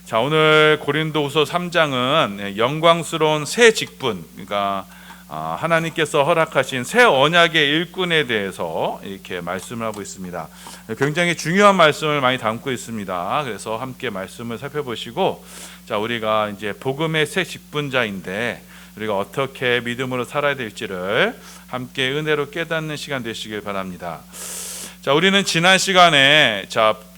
자, 오늘 고린도후서 3장은 영광스러운 새 직분, 그러니까 하나님께서 허락하신 새 언약의 일꾼에 대해서 이렇게 말씀을 하고 있습니다. 굉장히 중요한 말씀을 많이 담고 있습니다. 그래서 함께 말씀을 살펴보시고, 자, 우리가 이제 복음의 새 직분자인데 우리가 어떻게 믿음으로 살아야 될지를 함께 은혜로 깨닫는 시간 되시길 바랍니다. 자, 우리는 지난 시간에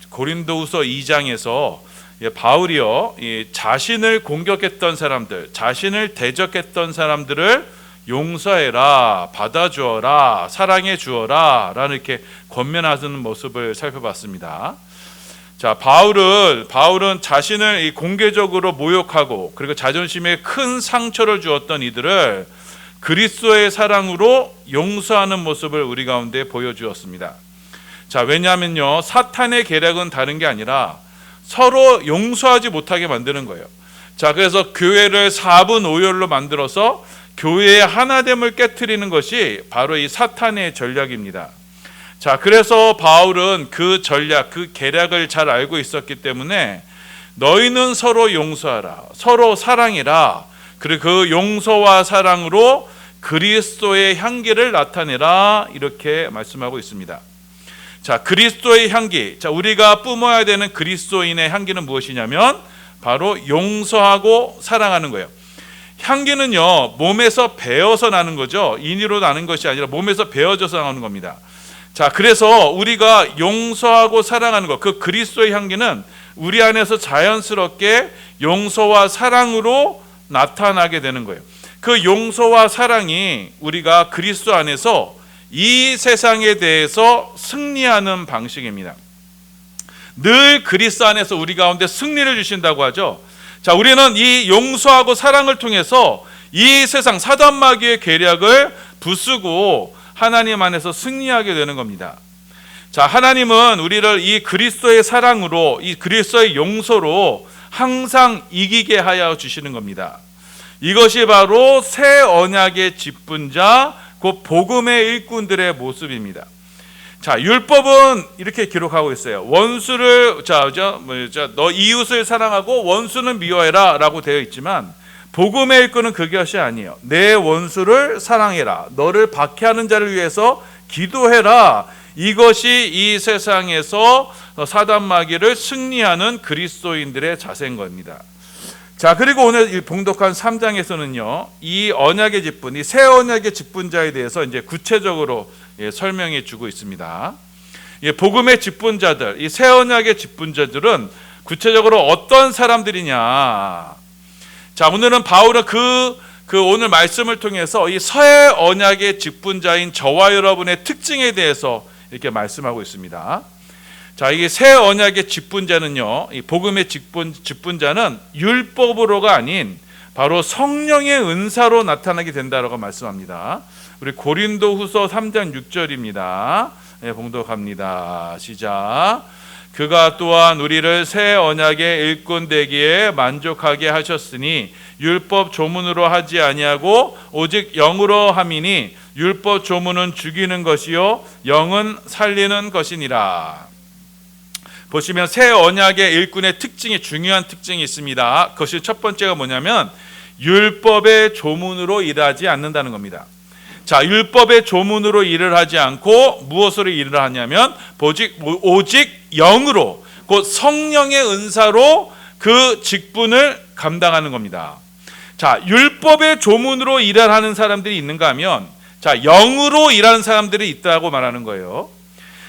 고린도후서 2장에서 바울이요, 자신을 공격했던 사람들, 자신을 대적했던 사람들을 용서해라, 받아주어라, 사랑해 주어라 라는 이렇게 권면하는 모습을 살펴봤습니다. 자, 바울은 자신을 공개적으로 모욕하고 그리고 자존심에 큰 상처를 주었던 이들을 그리스도의 사랑으로 용서하는 모습을 우리 가운데 보여주었습니다. 자, 왜냐하면요, 사탄의 계략은 다른 게 아니라 서로 용서하지 못하게 만드는 거예요. 자, 그래서 교회를 4분 5열로 만들어서 교회의 하나됨을 깨트리는 것이 바로 이 사탄의 전략입니다. 자, 그래서 바울은 그 전략, 그 계략을 잘 알고 있었기 때문에 너희는 서로 용서하라, 서로 사랑해라, 그리고 그 용서와 사랑으로 그리스도의 향기를 나타내라, 이렇게 말씀하고 있습니다. 자, 그리스도의 향기, 자, 우리가 뿜어야 되는 그리스도인의 향기는 무엇이냐면 바로 용서하고 사랑하는 거예요. 향기는요, 몸에서 배어서 나는 거죠. 인위로 나는 것이 아니라 몸에서 배어져서 나오는 겁니다. 자, 그래서 우리가 용서하고 사랑하는 것, 그 그리스도의 향기는 우리 안에서 자연스럽게 용서와 사랑으로 나타나게 되는 거예요. 그 용서와 사랑이 우리가 그리스도 안에서 이 세상에 대해서 승리하는 방식입니다. 늘 그리스도 안에서 우리 가운데 승리를 주신다고 하죠. 자, 우리는 이 용서하고 사랑을 통해서 이 세상 사단 마귀의 계략을 부수고 하나님 안에서 승리하게 되는 겁니다. 자, 하나님은 우리를 이 그리스도의 사랑으로, 이 그리스도의 용서로 항상 이기게 하여 주시는 겁니다. 이것이 바로 새 언약의 집분자, 그 복음의 일꾼들의 모습입니다. 자, 율법은 이렇게 기록하고 있어요. 원수를 너 이웃을 사랑하고 원수는 미워해라 라고 되어 있지만 복음의 일꾼은 그것이 아니에요. 내 원수를 사랑해라, 너를 박해하는 자를 위해서 기도해라. 이것이 이 세상에서 사단 마귀를 승리하는 그리스도인들의 자세인 겁니다. 자, 그리고 오늘 이 봉독한 3장에서는요, 이 언약의 직분, 이 새 언약의 직분자에 대해서 이제 구체적으로 설명해 주고 있습니다. 복음의 직분자들, 이 새 언약의 직분자들은 구체적으로 어떤 사람들이냐? 자, 오늘은 바울은 그 오늘 말씀을 통해서 이 새 언약의 직분자인 저와 여러분의 특징에 대해서 이렇게 말씀하고 있습니다. 자, 이게 새 언약의 직분자는요, 이 복음의 직분자는 율법으로가 아닌 바로 성령의 은사로 나타나게 된다라고 말씀합니다. 우리 고린도후서 3장 6절입니다. 네, 봉독합니다. 시작. 그가 또한 우리를 새 언약의 일꾼 되기에 만족하게 하셨으니 율법 조문으로 하지 아니하고 오직 영으로 함이니 율법 조문은 죽이는 것이요 영은 살리는 것이니라. 보시면 새 언약의 일꾼의 특징이, 중요한 특징이 있습니다. 그것이 첫 번째가 뭐냐면 율법의 조문으로 일하지 않는다는 겁니다. 자, 율법의 조문으로 일을 하지 않고 무엇으로 일을 하냐면 오직 영으로, 곧 성령의 은사로 그 직분을 감당하는 겁니다. 자, 율법의 조문으로 일을 하는 사람들이 있는가 하면, 자, 영으로 일하는 사람들이 있다고 말하는 거예요.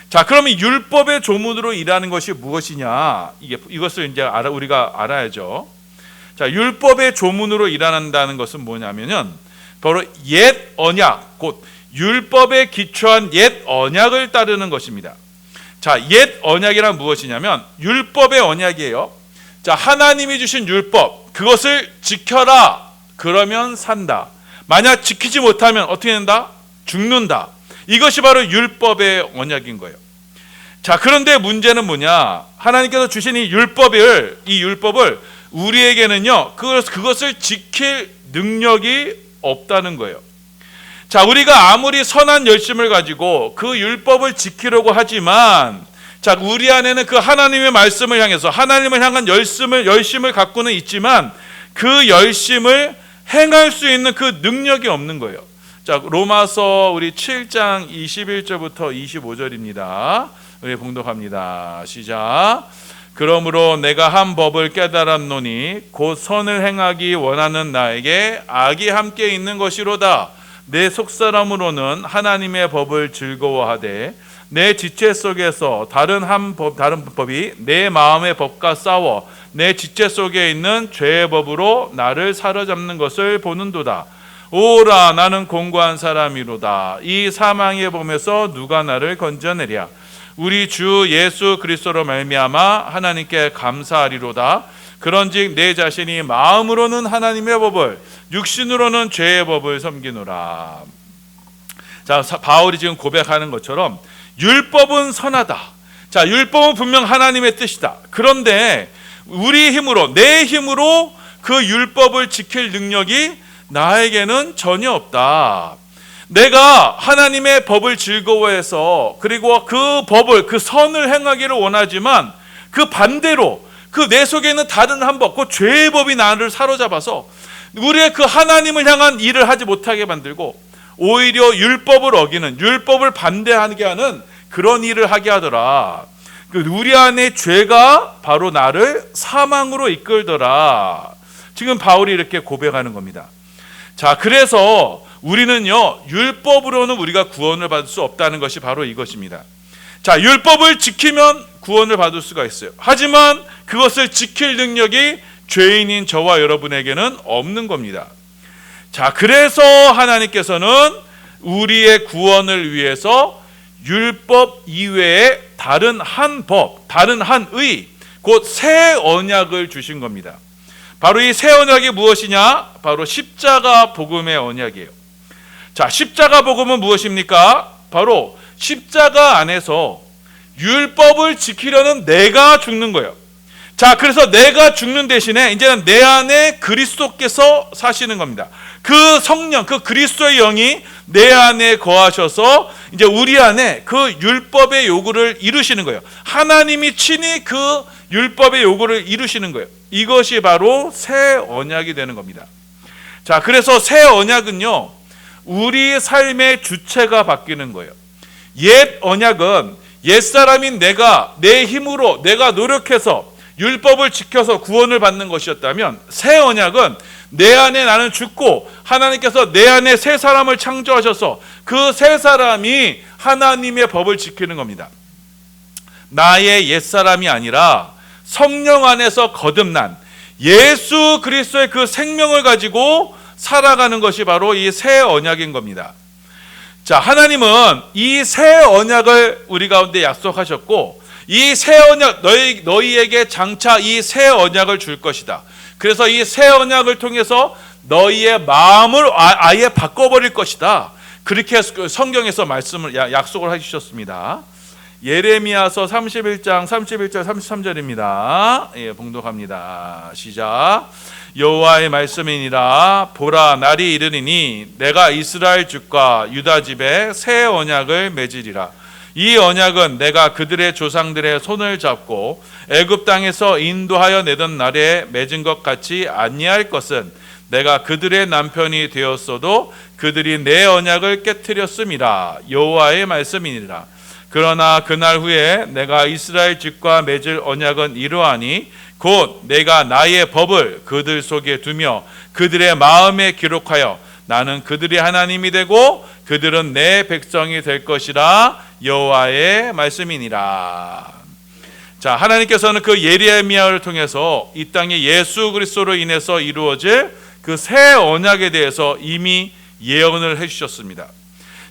자, 그러면 율법의 조문으로 일하는 것이 무엇이냐? 이것을 이제 우리가 알아야죠. 자, 율법의 조문으로 일한다는 것은 뭐냐면은 바로 옛 언약, 곧 율법에 기초한 옛 언약을 따르는 것입니다. 자, 옛 언약이란 무엇이냐면 율법의 언약이에요. 자, 하나님이 주신 율법, 그것을 지켜라. 그러면 산다. 만약 지키지 못하면 어떻게 된다? 죽는다. 이것이 바로 율법의 언약인 거예요. 자, 그런데 문제는 뭐냐? 하나님께서 주신 이 율법을 우리에게는요, 그것을 지킬 능력이 없다는 거예요. 자, 우리가 아무리 선한 열심을 가지고 그 율법을 지키려고 하지만 자, 우리 안에는 그 하나님의 말씀을 향해서 하나님을 향한 열심을 갖고는 있지만 그 열심을 행할 수 있는 그 능력이 없는 거예요. 자, 로마서 우리 7장 21절부터 25절입니다. 우리 봉독합니다. 시작. 그러므로 내가 한 법을 깨달았노니 곧 선을 행하기 원하는 나에게 악이 함께 있는 것이로다. 내 속사람으로는 하나님의 법을 즐거워하되 내 지체 속에서 다른 법이 내 마음의 법과 싸워 내 지체 속에 있는 죄의 법으로 나를 사로잡는 것을 보는도다. 오라, 나는 공고한 사람이로다. 이 사망의 범에서 누가 나를 건져내랴. 우리 주 예수 그리스도로 말미암아 하나님께 감사하리로다. 그런즉 내 자신이 마음으로는 하나님의 법을, 육신으로는 죄의 법을 섬기노라. 자, 바울이 지금 고백하는 것처럼 율법은 선하다. 자, 율법은 분명 하나님의 뜻이다. 그런데 우리 힘으로, 내 힘으로 그 율법을 지킬 능력이 나에게는 전혀 없다. 내가 하나님의 법을 즐거워해서 그리고 그 법을, 그 선을 행하기를 원하지만 그 반대로 그 내 속에 있는 다른 한 법, 그 죄의 법이 나를 사로잡아서 우리의 그 하나님을 향한 일을 하지 못하게 만들고 오히려 율법을 어기는, 율법을 반대하게 하는 그런 일을 하게 하더라. 우리 안에 죄가 바로 나를 사망으로 이끌더라. 지금 바울이 이렇게 고백하는 겁니다. 자, 그래서 우리는요, 율법으로는 우리가 구원을 받을 수 없다는 것이 바로 이것입니다. 자, 율법을 지키면 구원을 받을 수가 있어요. 하지만 그것을 지킬 능력이 죄인인 저와 여러분에게는 없는 겁니다. 자, 그래서 하나님께서는 우리의 구원을 위해서 율법 이외에 다른 한 법, 다른 한 의, 곧 새 언약을 주신 겁니다. 바로 이 새 언약이 무엇이냐? 바로 십자가 복음의 언약이에요. 자, 십자가 복음은 무엇입니까? 바로 십자가 안에서 율법을 지키려는 내가 죽는 거예요. 자, 그래서 내가 죽는 대신에 이제는 내 안에 그리스도께서 사시는 겁니다. 그 성령, 그 그리스도의 영이 내 안에 거하셔서 이제 우리 안에 그 율법의 요구를 이루시는 거예요. 하나님이 친히 그 율법의 요구를 이루시는 거예요. 이것이 바로 새 언약이 되는 겁니다. 자, 그래서 새 언약은요, 우리 삶의 주체가 바뀌는 거예요. 옛 언약은 옛사람인 내가 내 힘으로 내가 노력해서 율법을 지켜서 구원을 받는 것이었다면, 새 언약은 내 안에 나는 죽고 하나님께서 내 안에 새 사람을 창조하셔서 그 새 사람이 하나님의 법을 지키는 겁니다. 나의 옛사람이 아니라 성령 안에서 거듭난 예수 그리스도의 그 생명을 가지고 살아가는 것이 바로 이 새 언약인 겁니다. 자, 하나님은 이 새 언약을 우리 가운데 약속하셨고, 이 새 언약, 너희에게 장차 이 새 언약을 줄 것이다. 그래서 이 새 언약을 통해서 너희의 마음을 아예 바꿔버릴 것이다. 그렇게 성경에서 말씀을 약속을 해주셨습니다. 예레미야서 31장 31절 33절입니다. 예, 봉독합니다. 시작. 여호와의 말씀이니라. 보라, 날이 이르리니 내가 이스라엘 집과 유다 집에 새 언약을 맺으리라. 이 언약은 내가 그들의 조상들의 손을 잡고 애굽 땅에서 인도하여 내던 날에 맺은 것 같이 아니할 것은 내가 그들의 남편이 되었어도 그들이 내 언약을 깨뜨렸음이라. 여호와의 말씀이니라. 그러나 그날 후에 내가 이스라엘 집과 맺을 언약은 이러하니 곧 내가 나의 법을 그들 속에 두며 그들의 마음에 기록하여 나는 그들의 하나님이 되고 그들은 내 백성이 될 것이라. 여호와의 말씀이니라. 자, 하나님께서는 그 예레미야를 통해서 이 땅에 예수 그리스도로 인해서 이루어질 그 새 언약에 대해서 이미 예언을 해주셨습니다.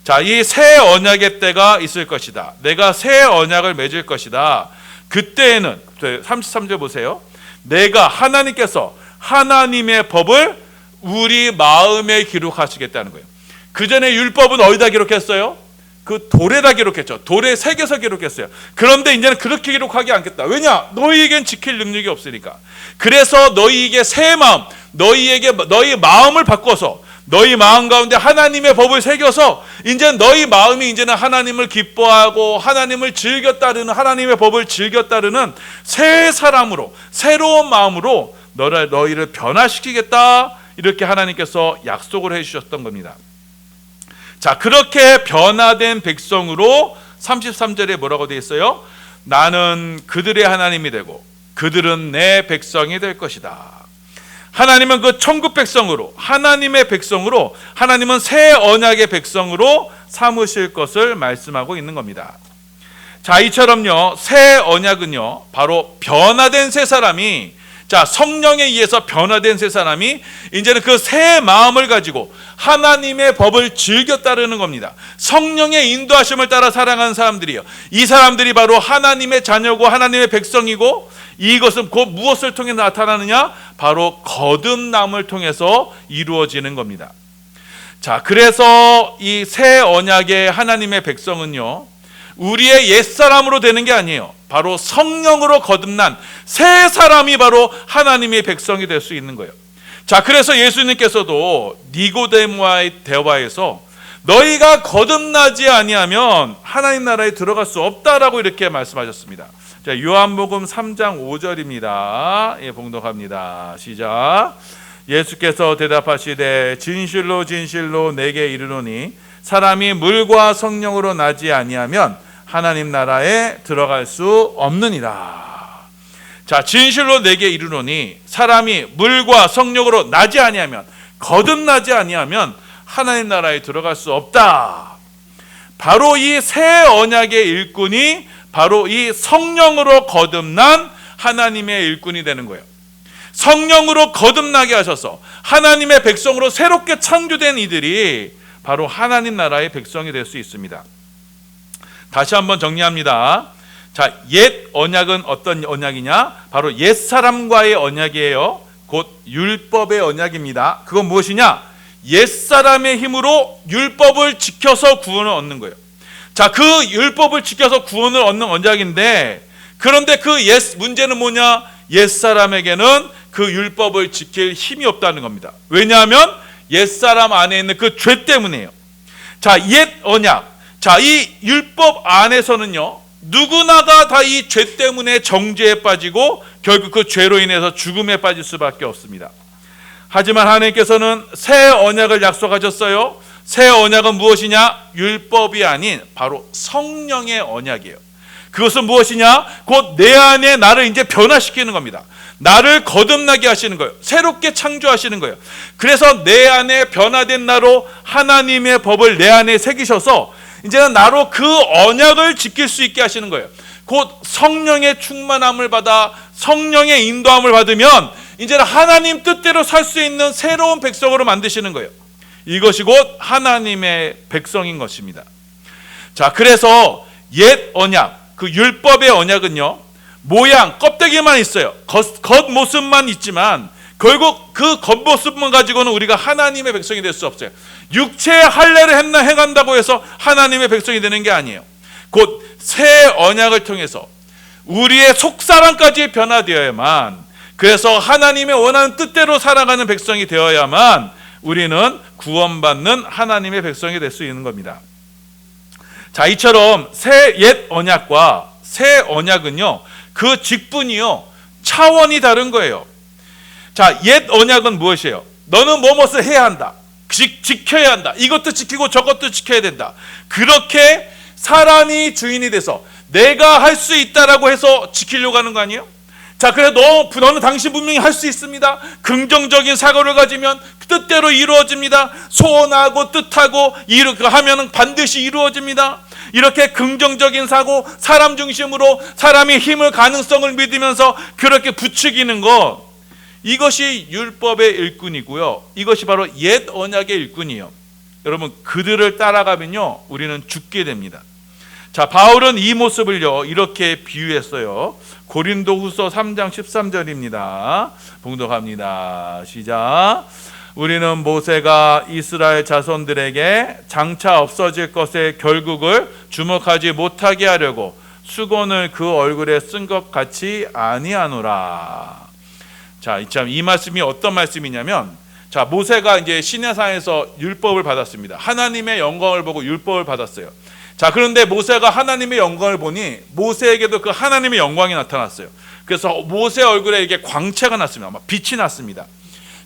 자, 이 새 언약의 때가 있을 것이다. 내가 새 언약을 맺을 것이다. 그때에는 33절 보세요. 내가 하나님께서 하나님의 법을 우리 마음에 기록하시겠다는 거예요. 그 전에 율법은 어디다 기록했어요? 그 돌에다 기록했죠. 돌에 새겨서 기록했어요. 그런데 이제는 그렇게 기록하지 않겠다. 왜냐? 너희에겐 지킬 능력이 없으니까. 그래서 너희에게 새 마음, 너희 마음을 바꿔서 너희 마음 가운데 하나님의 법을 새겨서 이제 너희 마음이 이제는 하나님을 기뻐하고 하나님을 즐겨 따르는, 하나님의 법을 즐겨 따르는 새 사람으로, 새로운 마음으로 너희를 변화시키겠다, 이렇게 하나님께서 약속을 해주셨던 겁니다. 자, 그렇게 변화된 백성으로 33절에 뭐라고 되어 있어요? 나는 그들의 하나님이 되고 그들은 내 백성이 될 것이다. 하나님은 그 천국 백성으로, 하나님의 백성으로, 하나님은 새 언약의 백성으로 삼으실 것을 말씀하고 있는 겁니다. 자, 이처럼요, 새 언약은요, 바로 변화된 새 사람이, 자, 성령에 의해서 변화된 새 사람이 이제는 그 새 마음을 가지고 하나님의 법을 즐겨 따르는 겁니다. 성령의 인도하심을 따라 살아가는 사람들이요, 이 사람들이 바로 하나님의 자녀고 하나님의 백성이고, 이것은 곧 무엇을 통해 나타나느냐? 바로 거듭남을 통해서 이루어지는 겁니다. 자, 그래서 이 새 언약의 하나님의 백성은요, 우리의 옛사람으로 되는 게 아니에요. 바로 성령으로 거듭난 새 사람이 바로 하나님의 백성이 될 수 있는 거예요. 자, 그래서 예수님께서도 니고데모와의 대화에서 너희가 거듭나지 아니하면 하나님 나라에 들어갈 수 없다라고 이렇게 말씀하셨습니다. 자, 요한복음 3장 5절입니다. 예, 봉독합니다. 시작. 예수께서 대답하시되 진실로 진실로 내게 이르노니 사람이 물과 성령으로 나지 아니하면 하나님 나라에 들어갈 수 없느니라. 자, 진실로 내게 이르노니 사람이 물과 성령으로 나지 아니하면, 거듭나지 아니하면 하나님 나라에 들어갈 수 없다. 바로 이 새 언약의 일꾼이 바로 이 성령으로 거듭난 하나님의 일꾼이 되는 거예요. 성령으로 거듭나게 하셔서 하나님의 백성으로 새롭게 창조된 이들이 바로 하나님 나라의 백성이 될 수 있습니다. 다시 한번 정리합니다. 자, 옛 언약은 어떤 언약이냐? 바로 옛 사람과의 언약이에요. 곧 율법의 언약입니다. 그건 무엇이냐? 옛 사람의 힘으로 율법을 지켜서 구원을 얻는 거예요. 자, 그 율법을 지켜서 구원을 얻는 언약인데, 그런데 그 문제는 뭐냐? 옛 사람에게는 그 율법을 지킬 힘이 없다는 겁니다. 왜냐하면 옛 사람 안에 있는 그 죄 때문이에요. 자, 옛 언약, 자, 이 율법 안에서는요, 누구나가 다 이 죄 때문에 정죄에 빠지고 결국 그 죄로 인해서 죽음에 빠질 수밖에 없습니다. 하지만 하나님께서는 새 언약을 약속하셨어요. 새 언약은 무엇이냐? 율법이 아닌 바로 성령의 언약이에요. 그것은 무엇이냐? 곧 내 안에 나를 이제 변화시키는 겁니다. 나를 거듭나게 하시는 거예요. 새롭게 창조하시는 거예요. 그래서 내 안에 변화된 나로 하나님의 법을 내 안에 새기셔서 이제는 나로 그 언약을 지킬 수 있게 하시는 거예요. 곧 성령의 충만함을 받아 성령의 인도함을 받으면 이제는 하나님 뜻대로 살 수 있는 새로운 백성으로 만드시는 거예요. 이것이 곧 하나님의 백성인 것입니다. 자, 그래서 옛 언약, 그 율법의 언약은요, 모양, 껍데기만 있어요. 겉모습만 있지만 결국 그 겉모습만 가지고는 우리가 하나님의 백성이 될 수 없어요. 육체의 할례를 행한다고 해서 하나님의 백성이 되는 게 아니에요. 곧 새 언약을 통해서 우리의 속사람까지 변화되어야만, 그래서 하나님의 원하는 뜻대로 살아가는 백성이 되어야만 우리는 구원받는 하나님의 백성이 될 수 있는 겁니다. 자, 이처럼 옛 언약과 새 언약은요, 그 직분이요, 차원이 다른 거예요. 자, 옛 언약은 무엇이에요? 너는 무엇을 해야 한다, 지켜야 한다, 이것도 지키고 저것도 지켜야 된다. 그렇게 사람이 주인이 돼서 내가 할 수 있다라고 해서 지키려고 하는 거 아니에요? 자, 그래 너는 당신 분명히 할 수 있습니다. 긍정적인 사고를 가지면 뜻대로 이루어집니다. 소원하고 뜻하고 하면은 반드시 이루어집니다. 이렇게 긍정적인 사고, 사람 중심으로 사람의 힘을, 가능성을 믿으면서 그렇게 부추기는 것, 이것이 율법의 일꾼이고요. 이것이 바로 옛 언약의 일꾼이에요. 여러분, 그들을 따라가면요, 우리는 죽게 됩니다. 자, 바울은 이 모습을요, 이렇게 비유했어요. 고린도후서 3장 13절입니다. 봉독합니다. 시작. 우리는 모세가 이스라엘 자손들에게 장차 없어질 것의 결국을 주목하지 못하게 하려고 수건을 그 얼굴에 쓴 것 같이 아니하노라. 자, 이 말씀이 어떤 말씀이냐면, 자, 모세가 이제 시내산에서 율법을 받았습니다. 하나님의 영광을 보고 율법을 받았어요. 자, 그런데 모세가 하나님의 영광을 보니 모세에게도 그 하나님의 영광이 나타났어요. 그래서 모세 얼굴에 이게 광채가 났습니다. 막 빛이 났습니다.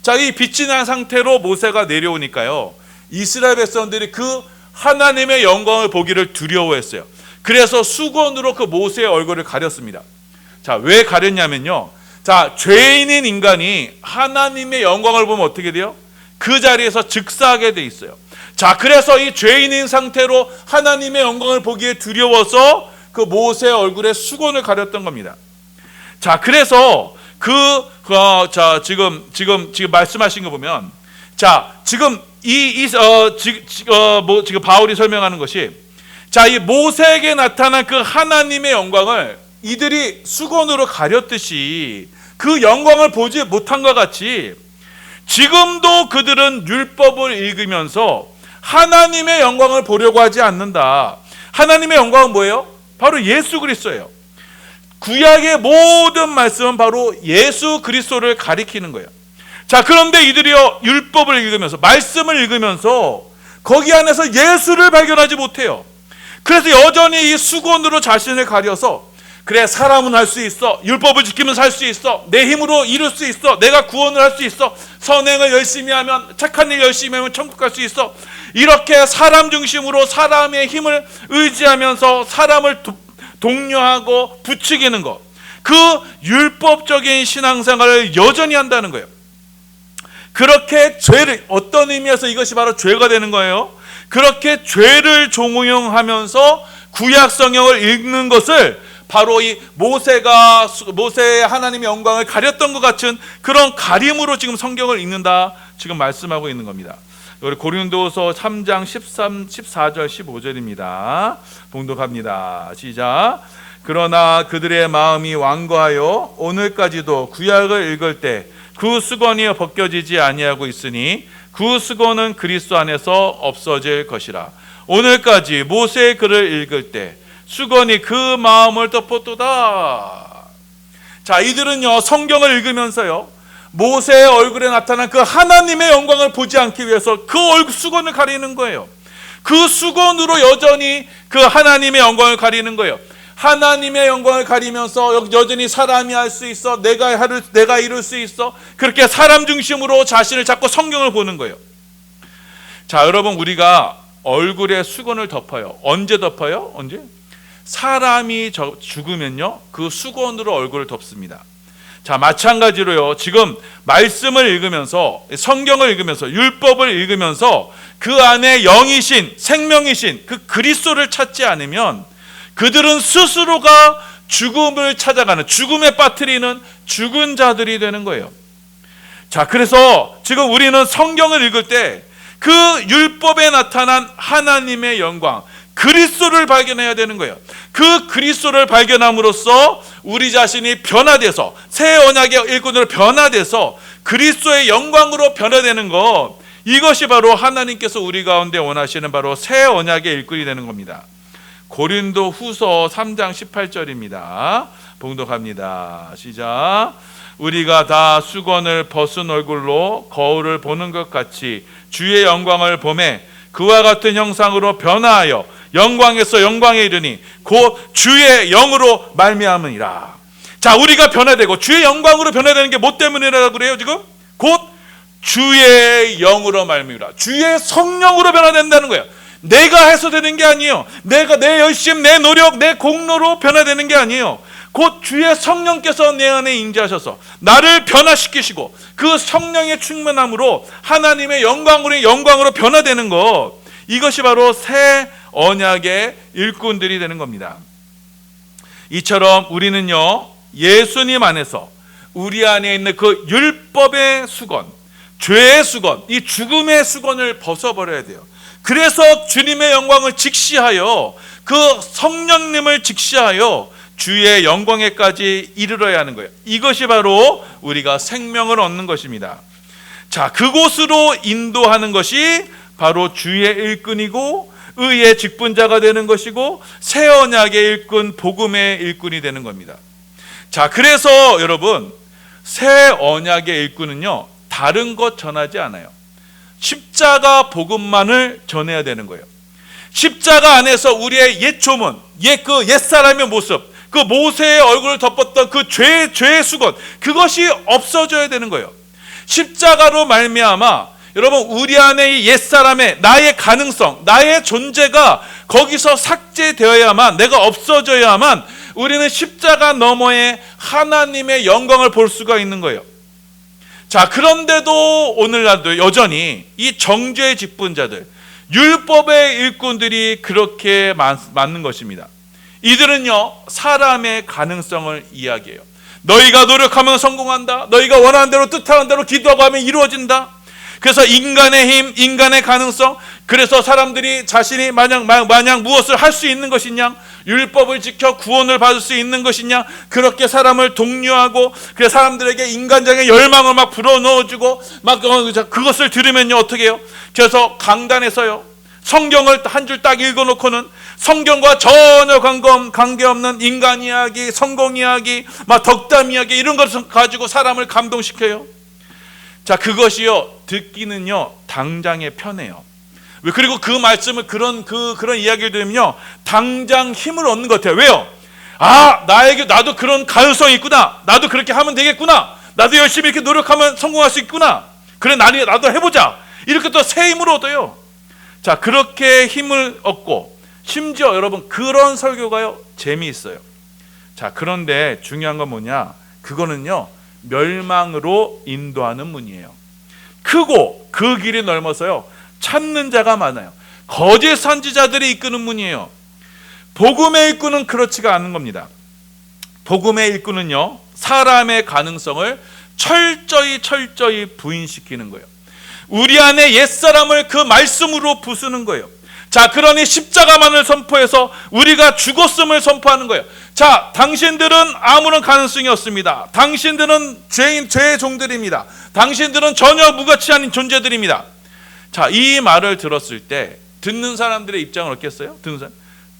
자, 이 빛이 난 상태로 모세가 내려오니까요, 이스라엘 백성들이 그 하나님의 영광을 보기를 두려워했어요. 그래서 수건으로 그 모세의 얼굴을 가렸습니다. 자, 왜 가렸냐면요, 자, 죄인인 인간이 하나님의 영광을 보면 어떻게 돼요? 그 자리에서 즉사하게 돼 있어요. 자, 그래서 이 죄인인 상태로 하나님의 영광을 보기에 두려워서 그 모세의 얼굴에 수건을 가렸던 겁니다. 자, 그래서 지금 말씀하신 거 보면, 자, 지금 지금 바울이 설명하는 것이, 자, 이 모세에게 나타난 그 하나님의 영광을 이들이 수건으로 가렸듯이 그 영광을 보지 못한 것 같이 지금도 그들은 율법을 읽으면서 하나님의 영광을 보려고 하지 않는다. 하나님의 영광은 뭐예요? 바로 예수 그리스도예요. 구약의 모든 말씀은 바로 예수 그리스도를 가리키는 거예요. 자, 그런데 이들이요, 율법을 읽으면서, 말씀을 읽으면서 거기 안에서 예수를 발견하지 못해요. 그래서 여전히 이 수건으로 자신을 가려서, 그래, 사람은 할 수 있어, 율법을 지키면 살 수 있어, 내 힘으로 이룰 수 있어, 내가 구원을 할 수 있어, 선행을 열심히 하면, 착한 일 열심히 하면 천국 갈 수 있어, 이렇게 사람 중심으로 사람의 힘을 의지하면서 사람을 독려하고 부추기는 것, 그 율법적인 신앙생활을 여전히 한다는 거예요. 그렇게 죄를, 어떤 의미에서 이것이 바로 죄가 되는 거예요? 그렇게 죄를 종용하면서 구약 성경을 읽는 것을 바로 이 모세의 하나님의 영광을 가렸던 것 같은 그런 가림으로 지금 성경을 읽는다, 지금 말씀하고 있는 겁니다. 우리 고린도서 3장 14절 15절입니다. 봉독합니다. 시작. 그러나 그들의 마음이 완고하여 오늘까지도 구약을 읽을 때 그 수건이 벗겨지지 아니하고 있으니 그 수건은 그리스도 안에서 없어질 것이라. 오늘까지 모세의 글을 읽을 때 수건이 그 마음을 덮었도다. 자, 이들은요, 성경을 읽으면서요, 모세의 얼굴에 나타난 그 하나님의 영광을 보지 않기 위해서 그 얼굴 수건을 가리는 거예요. 그 수건으로 여전히 그 하나님의 영광을 가리는 거예요. 하나님의 영광을 가리면서 여전히 사람이 할 수 있어, 내가 이룰 수 있어, 그렇게 사람 중심으로 자신을 잡고 성경을 보는 거예요. 자, 여러분, 우리가 얼굴에 수건을 덮어요. 언제 덮어요? 언제? 사람이 죽으면요, 그 수건으로 얼굴을 덮습니다. 자, 마찬가지로요, 지금 말씀을 읽으면서, 성경을 읽으면서, 율법을 읽으면서 그 안에 영이신, 생명이신 그 그리스도를 찾지 않으면 그들은 스스로가 죽음을 찾아가는, 죽음에 빠뜨리는 죽은 자들이 되는 거예요. 자, 그래서 지금 우리는 성경을 읽을 때 그 율법에 나타난 하나님의 영광, 그리스도를 발견해야 되는 거예요. 그 그리스도를 발견함으로써 우리 자신이 변화돼서, 새 언약의 일꾼으로 변화돼서 그리스도의 영광으로 변화되는 것, 이것이 바로 하나님께서 우리 가운데 원하시는 바로 새 언약의 일꾼이 되는 겁니다. 고린도 후서 3장 18절입니다. 봉독합니다. 시작. 우리가 다 수건을 벗은 얼굴로 거울을 보는 것 같이 주의 영광을 보매 그와 같은 형상으로 변화하여 영광에서 영광에 이르니 곧 주의 영으로 말미암으니라. 자, 우리가 변화되고 주의 영광으로 변화되는 게 뭐 때문이라고 그래요? 지금 곧 주의 영으로 말미암으라. 주의 성령으로 변화된다는 거예요. 내가 해서 되는 게 아니에요. 내가 내 열심, 내 노력, 내 공로로 변화되는 게 아니에요. 곧 주의 성령께서 내 안에 임재하셔서 나를 변화시키시고 그 성령의 충만함으로 하나님의 영광으로 변화되는 것, 이것이 바로 새 언약의 일꾼들이 되는 겁니다. 이처럼 우리는요, 예수님 안에서 우리 안에 있는 그 율법의 수건, 죄의 수건, 이 죽음의 수건을 벗어버려야 돼요. 그래서 주님의 영광을 직시하여, 그 성령님을 직시하여 주의 영광에까지 이르러야 하는 거예요. 이것이 바로 우리가 생명을 얻는 것입니다. 자, 그곳으로 인도하는 것이 바로 주의 일꾼이고 의의 직분자가 되는 것이고 새 언약의 일꾼, 복음의 일꾼이 되는 겁니다. 자, 그래서 여러분, 새 언약의 일꾼은요, 다른 것 전하지 않아요. 십자가 복음만을 전해야 되는 거예요. 십자가 안에서 우리의 옛 조문, 옛사람의 모습, 그 모세의 얼굴을 덮었던 그 죄의 수건, 그것이 없어져야 되는 거예요. 십자가로 말미암아 여러분, 우리 안에 이 옛사람의 나의 가능성, 나의 존재가 거기서 삭제되어야만, 내가 없어져야만 우리는 십자가 너머에 하나님의 영광을 볼 수가 있는 거예요. 자, 그런데도 오늘날도 여전히 이 정죄의 직분자들, 율법의 일꾼들이 그렇게 많은 것입니다. 이들은요, 사람의 가능성을 이야기해요. 너희가 노력하면 성공한다. 너희가 원하는 대로, 뜻하는 대로 기도하고 하면 이루어진다. 그래서 인간의 힘, 인간의 가능성, 그래서 사람들이 자신이 마냥 무엇을 할 수 있는 것이냐, 율법을 지켜 구원을 받을 수 있는 것이냐, 그렇게 사람을 독려하고, 그래서 사람들에게 인간적인 열망을 막 불어넣어주고, 그것을 들으면요, 어떻게 해요? 그래서 강단에서요, 성경을 한 줄 딱 읽어놓고는 성경과 전혀 관계없는 인간 이야기, 성공 이야기, 덕담 이야기, 이런 것을 가지고 사람을 감동시켜요. 자, 그것이요, 듣기는요, 당장에 편해요. 그리고 그 말씀을, 그런 이야기를 들으면요, 당장 힘을 얻는 것 같아요. 왜요? 나도 그런 가능성이 있구나. 나도 그렇게 하면 되겠구나. 나도 열심히 이렇게 노력하면 성공할 수 있구나. 그래, 나도 해보자. 이렇게 또 새 힘을 얻어요. 자, 그렇게 힘을 얻고, 심지어 여러분, 그런 설교가요, 재미있어요. 자, 그런데 중요한 건 뭐냐? 그거는요, 멸망으로 인도하는 문이에요. 크고 그 길이 넓어서요, 찾는 자가 많아요. 거짓 선지자들이 이끄는 문이에요. 복음의 일꾼은 그렇지가 않은 겁니다. 복음의 일꾼은요, 사람의 가능성을 철저히 부인시키는 거예요. 우리 안에 옛사람을 그 말씀으로 부수는 거예요. 자, 그러니 십자가만을 선포해서 우리가 죽었음을 선포하는 거예요. 자, 당신들은 아무런 가능성이 없습니다. 당신들은 죄의 종들입니다. 당신들은 전혀 무가치 않은 존재들입니다. 자, 이 말을 들었을 때 듣는 사람들의 입장은 어떻겠어요?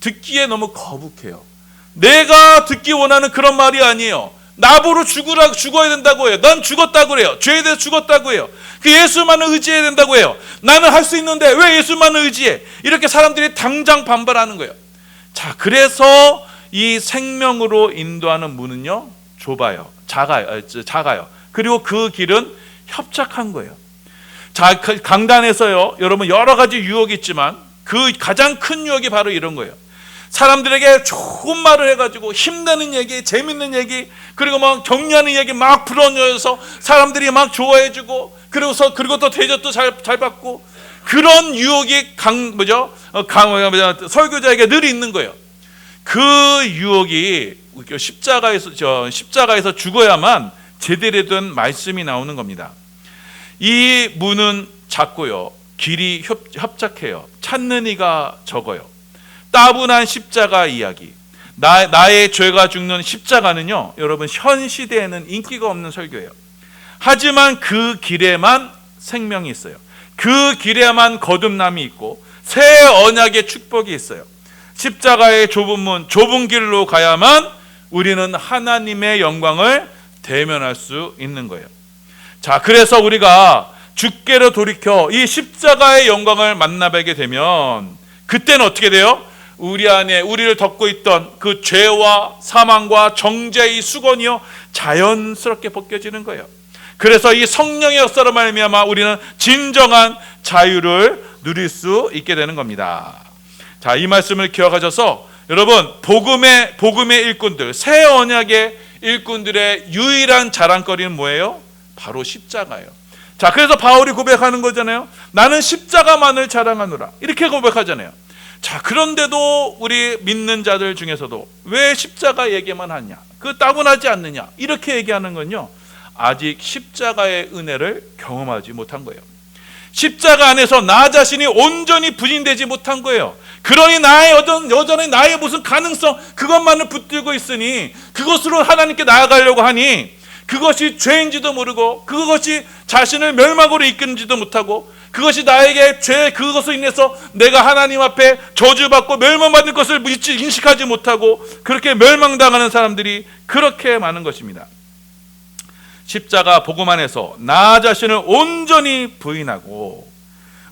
듣기에 너무 거북해요. 내가 듣기 원하는 그런 말이 아니에요. 나보러 죽어야 된다고 해요. 난 죽었다고 해요. 죄에 대해서 죽었다고 해요. 그 예수만을 의지해야 된다고 해요. 나는 할 수 있는데 왜 예수만을 의지해? 이렇게 사람들이 당장 반발하는 거예요. 자, 그래서 이 생명으로 인도하는 문은요, 좁아요. 작아요. 그리고 그 길은 협착한 거예요. 자, 강단에서요, 여러분 여러 가지 유혹이 있지만 그 가장 큰 유혹이 바로 이런 거예요. 사람들에게 좋은 말을 해가지고 힘내는 얘기, 재밌는 얘기, 그리고 막 격려하는 얘기 막 불어넣어서 사람들이 막 좋아해주고, 그리고 또 대접도 잘 받고, 그런 유혹이 설교자에게 늘 있는 거예요. 그 유혹이 십자가에서 죽어야만 제대로 된 말씀이 나오는 겁니다. 이 문은 작고요, 길이 협착해요. 찾는 이가 적어요. 따분한 십자가 이야기, 나의 죄가 죽는 십자가는요, 여러분 현 시대에는 인기가 없는 설교예요. 하지만 그 길에만 생명이 있어요. 그 길에만 거듭남이 있고 새 언약의 축복이 있어요. 십자가의 좁은 문, 좁은 길로 가야만 우리는 하나님의 영광을 대면할 수 있는 거예요. 자, 그래서 우리가 주께로 돌이켜 이 십자가의 영광을 만나뵙게 되면 그때는 어떻게 돼요? 우리 안에 우리를 덮고 있던 그 죄와 사망과 정죄의 수건이요, 자연스럽게 벗겨지는 거예요. 그래서 이 성령의 역사로 말미암아 우리는 진정한 자유를 누릴 수 있게 되는 겁니다. 자, 이 말씀을 기억하셔서 여러분, 복음의 일꾼들, 새 언약의 일꾼들의 유일한 자랑거리는 뭐예요? 바로 십자가예요. 자, 그래서 바울이 고백하는 거잖아요. 나는 십자가만을 자랑하노라, 이렇게 고백하잖아요. 자, 그런데도 우리 믿는 자들 중에서도 왜 십자가 얘기만 하냐, 그 따분하지 않느냐, 이렇게 얘기하는 건요, 아직 십자가의 은혜를 경험하지 못한 거예요. 십자가 안에서 나 자신이 온전히 부인되지 못한 거예요. 그러니 여전히 나의 무슨 가능성, 그것만을 붙들고 있으니, 그것으로 하나님께 나아가려고 하니 그것이 죄인지도 모르고, 그것이 자신을 멸망으로 이끄는지도 못하고, 그것이 나에게 그것으로 인해서 내가 하나님 앞에 저주받고 멸망받을 것을 인식하지 못하고 그렇게 멸망당하는 사람들이 그렇게 많은 것입니다. 십자가 복음 안에서 나 자신을 온전히 부인하고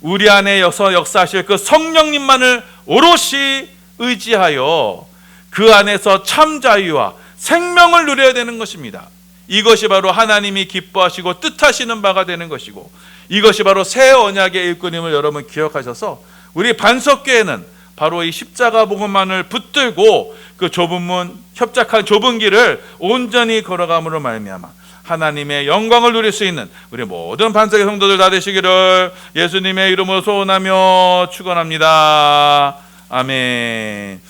우리 안에 역사하실 그 성령님만을 오롯이 의지하여 그 안에서 참 자유와 생명을 누려야 되는 것입니다. 이것이 바로 하나님이 기뻐하시고 뜻하시는 바가 되는 것이고, 이것이 바로 새 언약의 일꾼임을 여러분 기억하셔서 우리 반석교회는 바로 이 십자가 복음만을 붙들고 그 좁은 문, 협착한 좁은 길을 온전히 걸어감으로 말미암아 하나님의 영광을 누릴 수 있는 우리 모든 반석의 성도들 다 되시기를 예수님의 이름으로 소원하며 축원합니다. 아멘.